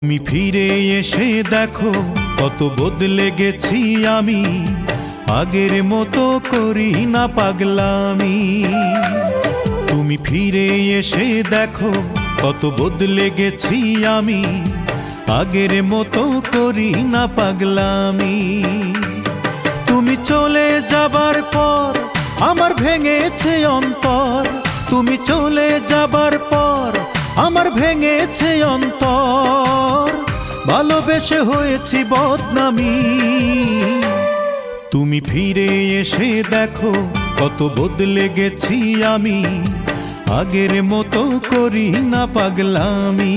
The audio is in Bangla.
তুমি ফিরে এসে দেখো কত বদলে গেছি আমি, আগের মতো করি না পাগলামি। তুমি ফিরে এসে দেখো কত বদলে গেছি আমি, আগের মতো করি না পাগলামি। তুমি চলে যাবার পর আমার ভেঙেছে অন্তর, তুমি চলে যাবার পর আমার ভেঙেছে অন্তর, ভালোবেসে হয়েছি বদনামি। তুমি ফিরে এসে দেখো কত বদলে গেছি আমি, আগের মতো করি না পাগলামি।